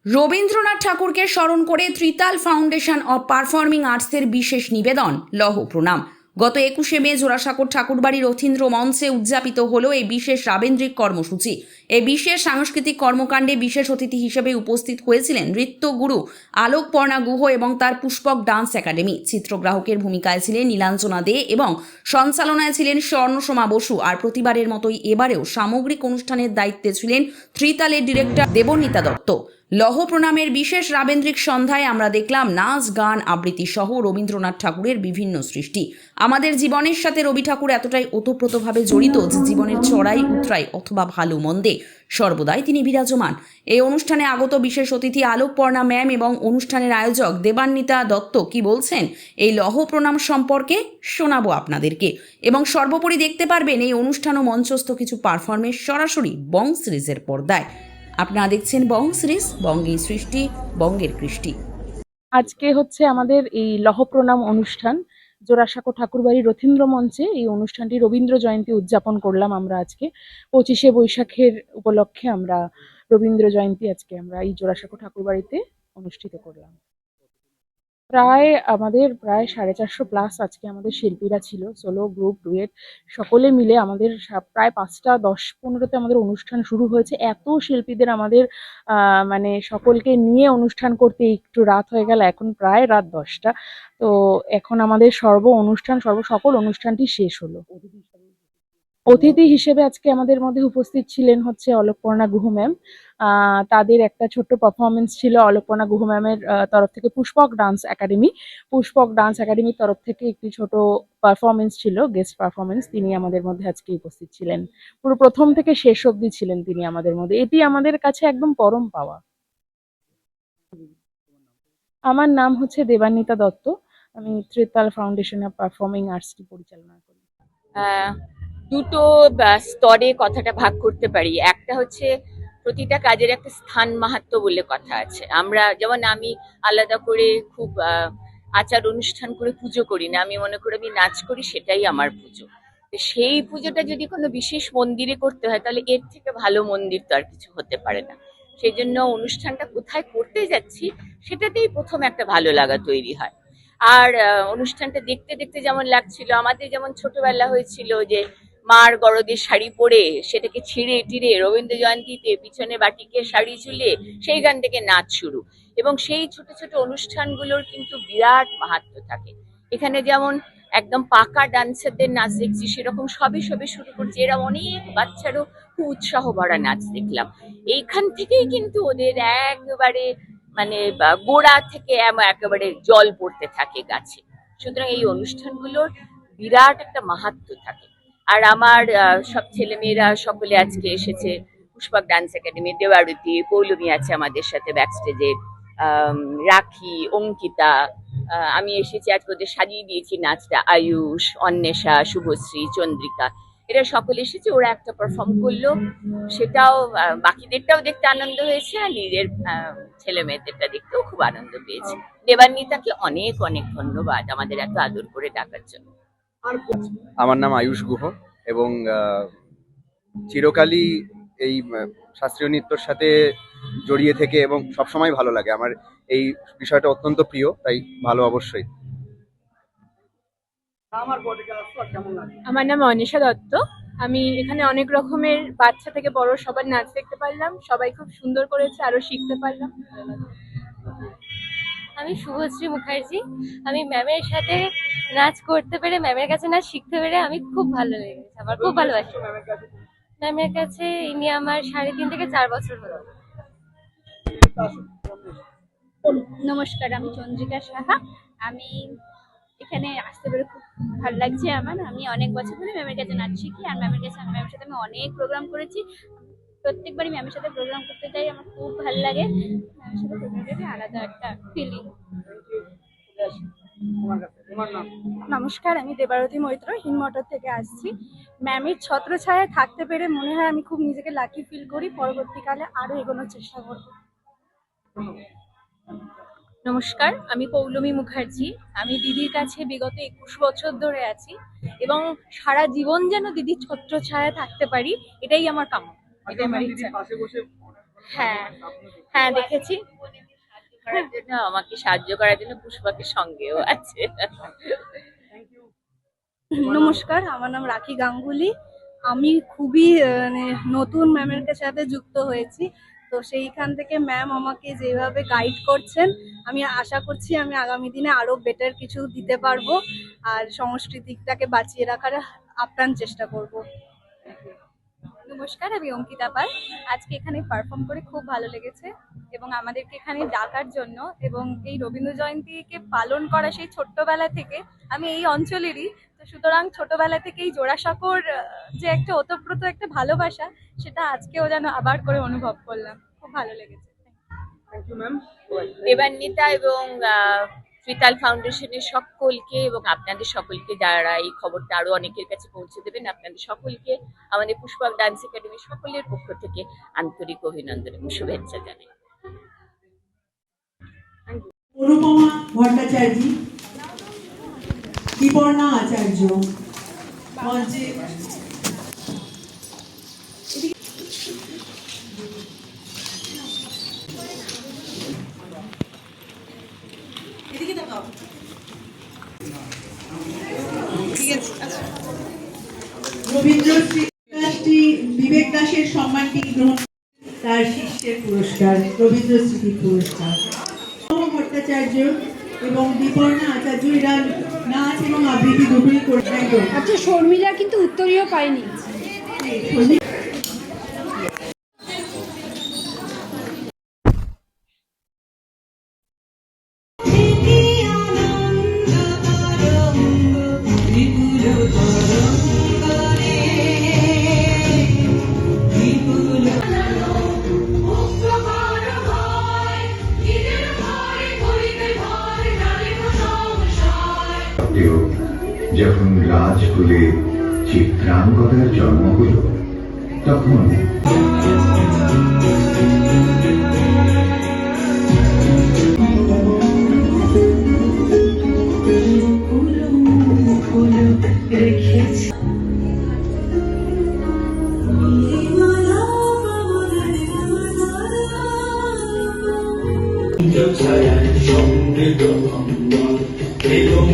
রবীন্দ্রনাথ ঠাকুরকে স্মরণ করে ত্রিতাল ফাউন্ডেশন অব পারফর্মিং আর্টসের বিশেষ নিবেদন লৌহ প্রণাম। গত 21শে মে জোড়াসাঁকোর ঠাকুরবাড়ি রথীন্দ্র মঞ্চে উদযাপিত হলো এই বিশেষ রাবেন্দ্রিক কর্মসূচি। এই বিশেষ সাংস্কৃতিক কর্মকাণ্ডে বিশেষ অতিথি হিসেবে উপস্থিত হয়েছিলেন নৃত্যগুরু আলোকপর্ণা গুহ এবং তার পুষ্পক ডান্স একাডেমি। চিত্রগ্রাহকের ভূমিকায় ছিলেন নীলাঞ্জনা দে এবং সঞ্চালনায় ছিলেন স্বর্ণসোমা বসু। আর প্রতিবারের মতোই এবারেও সামগ্রিক অনুষ্ঠানের দায়িত্বে ছিলেন ত্রিতালের ডিরেক্টর দেবনীতা দত্ত। লৌহ প্রণামের বিশেষ রাবেন্দ্রিক সন্ধ্যায় আমরা দেখলাম নাচ, গান, আবৃত্তি সহ রবীন্দ্রনাথ ঠাকুরের বিভিন্ন সৃষ্টি। আমাদের জীবনের সাথে রবি ঠাকুর এতটাই ওতপ্রোতভাবে জড়িত যে জীবনের চড়াই উতরাই অথবা ভালো মন্দে সর্বদাই তিনি বিরাজমান। এই অনুষ্ঠানে আগত বিশেষ অতিথি আলোকপর্ণা ম্যাম এবং অনুষ্ঠানের আয়োজক দেবান্বিতা দত্ত কি বলছেন এই লৌহ প্রণাম সম্পর্কে শোনাবো আপনাদেরকে। এবং সর্বোপরি দেখতে পারবেন এই অনুষ্ঠান ও মঞ্চস্থ কিছু পারফরমেন্স সরাসরি বং সিরিজের পর্দায়। আপনারা দেখছেন বং সিরিজ, বঙ্গের সৃষ্টি, বঙ্গের কৃষ্টি। আজকে হচ্ছে আমাদের এই লৌহ প্রণাম অনুষ্ঠান জোড়াসাঁকো ঠাকুরবাড়ি রথীন্দ্র মঞ্চে। এই অনুষ্ঠানটি রবীন্দ্র জয়ন্তী উদযাপন করলাম আমরা আজকে 25শে বৈশাখের উপলক্ষে। আমরা রবীন্দ্র জয়ন্তী আজকে আমরা এই জোড়াসাঁকো ঠাকুরবাড়িতে অনুষ্ঠিত করলাম। আমাদের প্রায় 450+ আজকে আমাদের শিল্পীরা ছিল, সোলো, গ্রুপ, ডুয়েট সকলে মিলে আমাদের প্রায় 5টা 10-15তে আমাদের অনুষ্ঠান শুরু হয়েছে। এত শিল্পীদের আমাদের মানে সকলকে নিয়ে অনুষ্ঠান করতে একটু রাত হয়ে গেল, এখন প্রায় রাত 10টা। তো এখন আমাদের সকল অনুষ্ঠানটি শেষ হলো। অতিথি হিসেবে আজকে আমাদের মধ্যে উপস্থিত ছিলেন হচ্ছে অলোকপর্ণা গুহ ম্যাম। তাদের একটা ছোট্ট পারফরমেন্স ছিল অলোকপর্ণা গুহ ম্যামের তরফ থেকে। পুষ্পক ডান্স একাডেমির তরফ থেকে একটি ছোট পারফরমেন্স ছিল, গেস্ট পারফরমেন্স। তিনি আমাদের মধ্যে আজকে উপস্থিত ছিলেন, পুরো প্রথম থেকে শেষ অবধি ছিলেন তিনি আমাদের মধ্যে। এটি আমাদের কাছে একদম পরম পাওয়া। আমার নাম হচ্ছে দেবান্বিতা দত্ত, আমি ত্রিতাল ফাউন্ডেশন অফ পারফর্মিং আর্টসটি পরিচালনা করি। দুটো স্তরে কথাটা ভাগ করতে পারি। একটা হচ্ছে প্রতিটা কাজের একটা স্থান মাহাত্ম্য বলে কথা আছে। আমরা যেমন আমি আলাদা করে খুব আচার অনুষ্ঠান করে পুজো করি না, আমি মনে করি আমি নাচ করি, সেটাই আমার পুজো। সেই পুজোটা যদি কোনো বিশেষ মন্দিরে করতে হয় তাহলে এর থেকে ভালো মন্দির তো আর কিছু হতে পারে না। সেই জন্য অনুষ্ঠানটা কোথায় করতে যাচ্ছি সেটাতেই প্রথম একটা ভালো লাগা তৈরি হয়। আর অনুষ্ঠানটা দেখতে দেখতে যেমন লাগছিল, আমাদের যেমন ছোটবেলা হয়েছিল যে মার গরদের শাড়ি পরে সেটাকে ছিঁড়ে টিড়ে রবীন্দ্র জয়ন্তীতে পিছনে বাটিকে শাড়ি ঝুলিয়ে সেই গান থেকে নাচ শুরু। এবং সেই ছোট ছোট অনুষ্ঠানগুলোর কিন্তু বিরাট মাহাত্ম্য থাকে। এখানে যেমন একদম পাকা ডান্সারদের নাচ দেখছি, সেরকম সবে সবে শুরু করছে এরা অনেক বাচ্চারও খুব উৎসাহ ভরা নাচ দেখলাম। এইখান থেকেই কিন্তু ওদের একেবারে মানে গোড়া থেকে একেবারে জল পড়তে থাকে গাছে। সুতরাং এই অনুষ্ঠানগুলোর বিরাট একটা মাহাত্ম্য থাকে। আর আমার সব ছেলেমেয়েরা সকলে আজকে এসেছে। পুষ্পক ডান্স একাডেমি, দেবারতী, পৌলমী আছে আমাদের সাথে ব্যাক স্টেজে, রাখি, অঙ্কিতা, আমি এসেছি আজকে ওদের সাজিয়ে দিয়েছি নাচটা, আয়ুষ, অন্বেষা, শুভশ্রী, চন্দ্রিকা, এরা সকলে এসেছে। ওরা একটা পারফর্ম করলো, সেটাও বাকিদেরটাও দেখতে আনন্দ হয়েছে, আর নিজের ছেলে মেয়েদেরটা দেখতেও খুব আনন্দ পেয়েছে। দেবান্বিতাকে অনেক অনেক ধন্যবাদ আমাদের এত আদর করে ডাকার জন্য। আমার নাম আয়ুষ গুহ এবং চিরকালই এই শাস্ত্রীয় নৃত্যর সাথে জড়িয়ে থেকে এবং সবসময় ভালো লাগে। আমার এই বিষয়টা অত্যন্ত প্রিয়, তাই ভালো অবশ্যই। আমার নাম অনিশা দত্ত। আমি এখানে অনেক রকমের বাচ্চা থেকে বড় সবার নাচ দেখতে পারলাম, সবাই খুব সুন্দর করেছে, আরো শিখতে পারলাম। আমি শুভশ্রী মুখার্জি। আমি ম্যামের সাথে নাচ করতে পেরে, ম্যামের কাছে নাচ শিখতে পেরে আমি খুব ভালো লেগেছে, আমার খুব ভালোবাসি ম্যামের কাছে। ইনি আমার 3.5 থেকে 4 বছর হলো। নমস্কার, আমি চন্দ্রিকা সাহা। আমি এখানে আসতে পেরে খুব ভালো লাগছে আমার। আমি অনেক বছর ধরে ম্যামের কাছে নাচ শিখি, আর ম্যামের সাথে আমি অনেক প্রোগ্রাম করেছি। প্রত্যেকবারই ম্যামের সাথে প্রোগ্রাম করতে যাই, আমার খুব ভালো লাগে। ম্যামের সাথে প্রোগ্রাম করতে আলাদা একটা ফিলিং। নমস্কার, আমি দেবারতী মৈত্র, হিনমটর থেকে আসছি। ম্যামের ছত্রছায়ায় থাকতে পেরে মনে হয় আমি খুব নিজেকে লাকি ফিল করি। পরবর্তীকালে আরো এগোনোর চেষ্টা করব। নমস্কার, আমি পৌলমী মুখার্জি। আমি দিদির কাছে বিগত 21 বছর ধরে আছি এবং সারা জীবন যেন দিদির ছত্রছায়ায় থাকতে পারি, এটাই আমার কামনা, এটাই আমার ইচ্ছা। হ্যাঁ হ্যাঁ দেখেছি। আমাকে সাহায্য করার জন্য পুষ্পাকে সঙ্গেও আছে। নমস্কার, আমার নাম রাখি গাঙ্গুলি। আমি খুবই মানে নতুন ম্যামের সাথে যুক্ত হয়েছি, তো সেইখান থেকে ম্যাম আমাকে যেভাবে গাইড করছেন, আমি আশা করছি আমি আগামী দিনে আরো বেটার কিছু দিতে পারবো আর সংস্কৃতিটাকে বাঁচিয়ে রাখার আপ্রাণ চেষ্টা করব। নমস্কার, আমি অঙ্কিতা পাল। আজকে এখানে পারফর্ম করে খুব ভালো লেগেছে এবং আমাদেরকে এখানে ডাকার জন্য এবং এই রবীন্দ্র জয়ন্তীকে পালন করা সেই ছোট্টবেলা থেকে, আমি এই অঞ্চলেরই, তো সুতরাং ছোটবেলা থেকেই জোড়াসাঁকোর যে একটা ওতপ্রোত একটা ভালোবাসা, সেটা আজকেও যেন আবার করে অনুভব করলাম। খুব ভালো লেগেছে। দেবান্বিতা এবং ত্রিতাল ফাউন্ডেশনের সকলকে এবং আপনাদের সকলকে, যারা এই খবরটা আরো অনেকের কাছে পৌঁছে দেবেন, আপনাদের সকলকে আমাদের পুষ্পক ডান্স একাডেমি সকলের পক্ষ থেকে আন্তরিক অভিনন্দন এবং শুভেচ্ছা জানাই। অনুপমা ভট্টাচার্য, বিপর্ণা আচার্য মঞ্চে রবীন্দ্রশ্রী বিবেক দাসের সম্মানটি গ্রহণ, তার শিষ্যের পুরস্কার রবীন্দ্র স্মৃতি পুরস্কার। ভট্টাচার্য এবং বিপর্ণা আচার্য এরা নাচ এবং আবৃত্তি দুটোই করে। একদম। আচ্ছা, শর্মিলা কিন্তু উত্তরীয় পাইনি। যখন রাজকুলে চিত্রাঙ্গদার জন্ম হল, তখন সমৃদ্ধ এবং